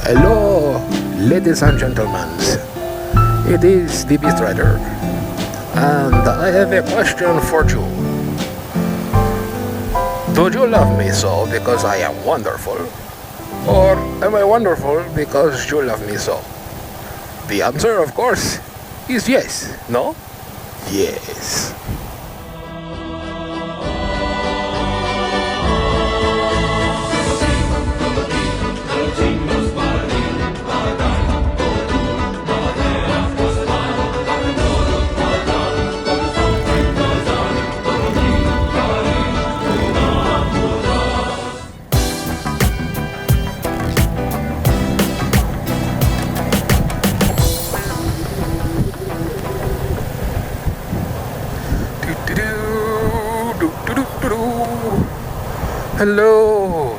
Hello, ladies and gentlemen. It is the Beast Rider, and I have a question for you. Do you love me so because I am wonderful? Or am I wonderful because you love me so? The answer, of course, is yes. No? Yes. Hello,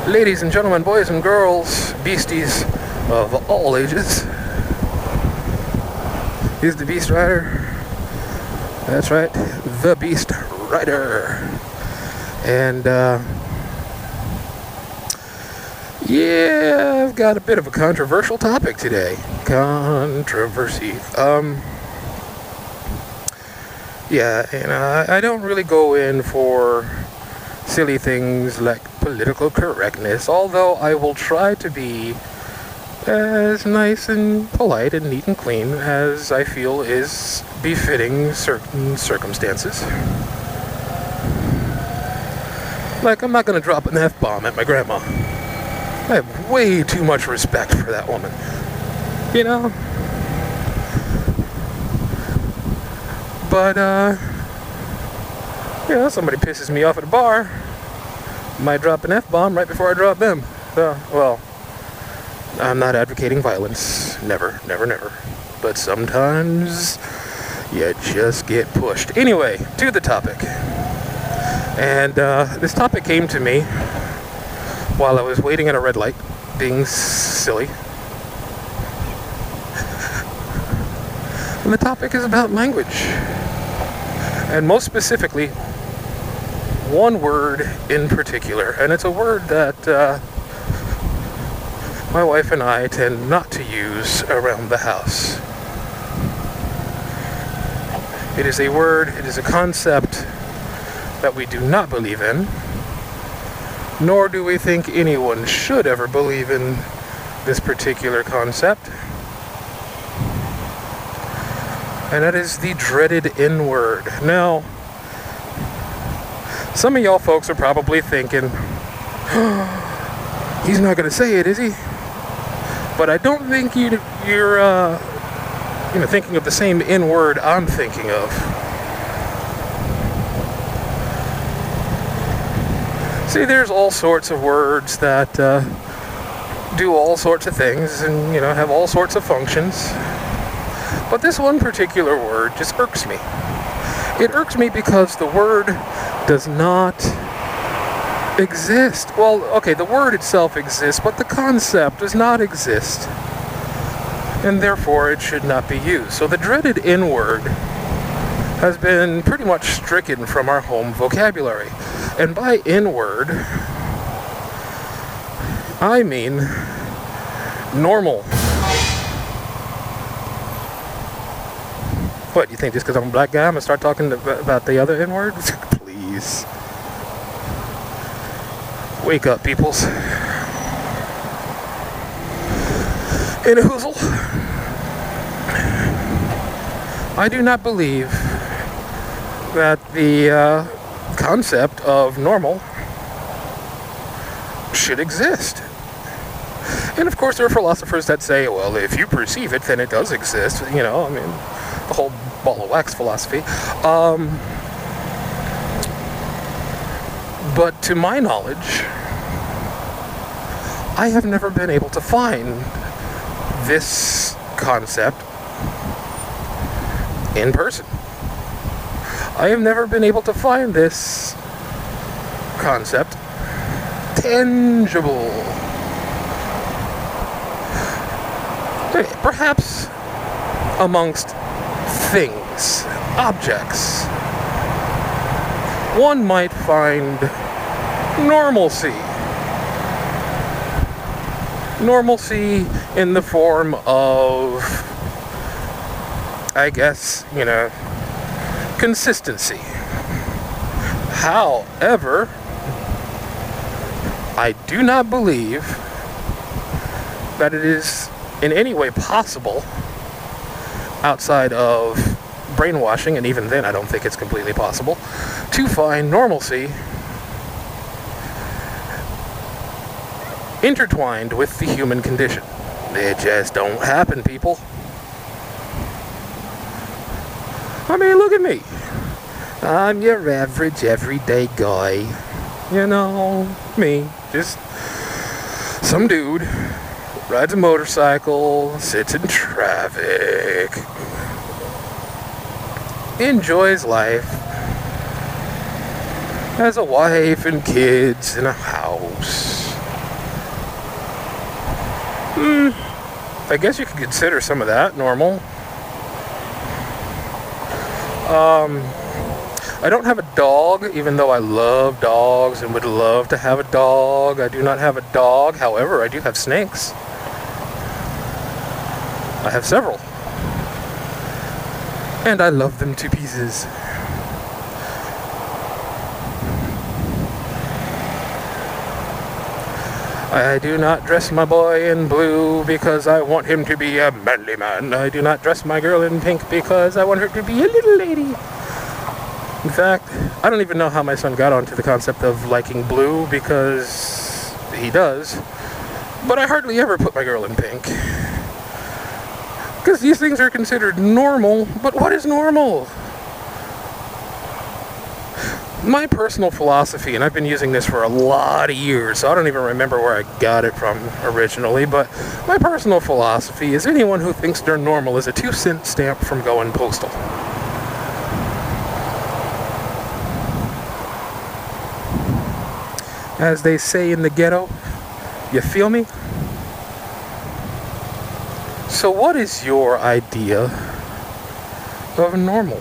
ladies and gentlemen, boys and girls, beasties of all ages. He's the Beast Rider. That's right, the Beast Rider. And yeah, I've got a bit of a controversial topic today. Controversy. Yeah, and I don't really go in for silly things like political correctness, although I will try to be as nice and polite and neat and clean as I feel is befitting certain circumstances. Like, I'm not going to drop an F-bomb at my grandma. I have way too much respect for that woman. You know? But, somebody pisses me off at a bar, might drop an F-bomb right before I drop them. So, well, I'm not advocating violence. Never, never, never. But sometimes you just get pushed. Anyway, to the topic. And this topic came to me while I was waiting at a red light, being silly. And the topic is about language. And most specifically, one word in particular. And it's a word that my wife and I tend not to use around the house. It is a word, it is a concept that we do not believe in, nor do we think anyone should ever believe in this particular concept. And that is the dreaded N-word. Now, some of y'all folks are probably thinking, he's not going to say it, is he? But I don't think you're thinking of the same N-word I'm thinking of. See, there's all sorts of words that do all sorts of things and, have all sorts of functions. But this one particular word just irks me. It irks me because the word does not exist. Well, okay, the word itself exists, but the concept does not exist. And therefore, it should not be used. So the dreaded N-word has been pretty much stricken from our home vocabulary. And by N-word, I mean normal. What, you think just because I'm a black guy, I'm going to start talking about the other N-word? Please. Wake up, peoples. In a hoozle, I do not believe that the concept of normal should exist. And of course, there are philosophers that say, well, if you perceive it, then it does exist. The whole ball of wax philosophy. But to my knowledge, I have never been able to find this concept in person. I have never been able to find this concept tangible. Perhaps amongst things, objects, one might find normalcy. Normalcy in the form of, I guess, consistency. However, I do not believe that it is in any way possible, outside of brainwashing, and even then I don't think it's completely possible, to find normalcy intertwined with the human condition. It just don't happen, people. I mean, look at me. I'm your average, everyday guy. Me. Just some dude. Rides a motorcycle, sits in traffic, enjoys life, has a wife and kids and a house. I guess you could consider some of that normal. I don't have a dog, even though I love dogs and would love to have a dog. I do not have a dog. However, I do have snakes. I have several. And I love them to pieces. I do not dress my boy in blue because I want him to be a manly man. I do not dress my girl in pink because I want her to be a little lady. In fact, I don't even know how my son got onto the concept of liking blue, because he does. But I hardly ever put my girl in pink. Because these things are considered normal, but what is normal? My personal philosophy, and I've been using this for a lot of years, so I don't even remember where I got it from originally, but my personal philosophy is anyone who thinks they're normal is a 2-cent stamp from going postal. As they say in the ghetto, you feel me? So what is your idea of normal?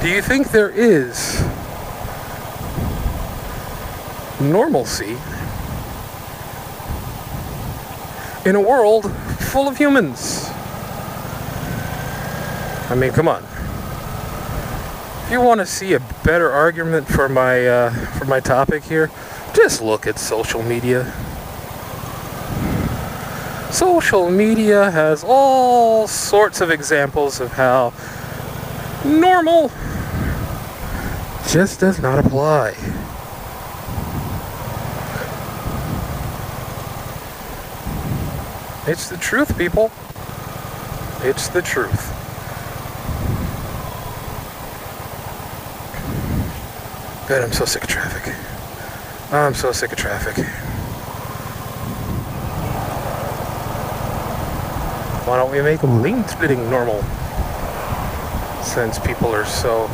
Do you think there is normalcy in a world full of humans? I mean, come on. If you want to see a better argument for my topic here, just look at social media. Social media has all sorts of examples of how normal just does not apply. It's the truth, people. It's the truth. God, I'm so sick of traffic. I'm so sick of traffic. Why don't we make lane splitting normal? Since people are so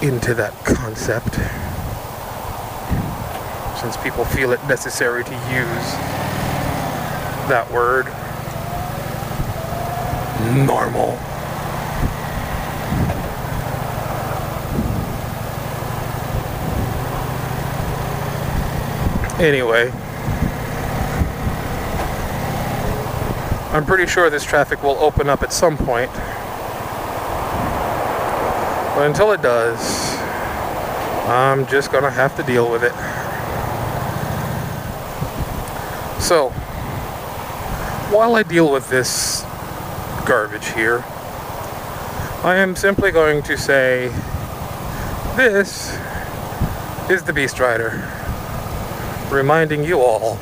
into that concept. Since people feel it necessary to use that word. Normal. Anyway, I'm pretty sure this traffic will open up at some point. But until it does, I'm just gonna have to deal with it. So, while I deal with this garbage here, I am simply going to say, this is the Beast Rider, reminding you all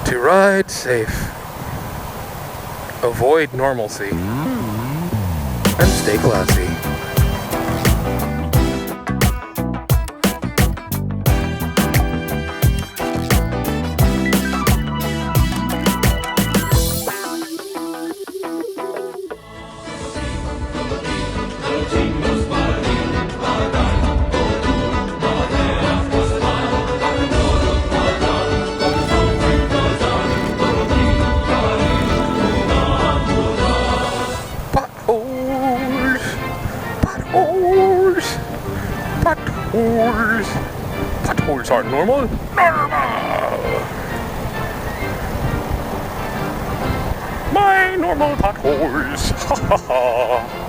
to ride safe, avoid normalcy, and stay classy. Potholes! Potholes! Potholes aren't normal. Normal! My normal potholes. Ha ha ha.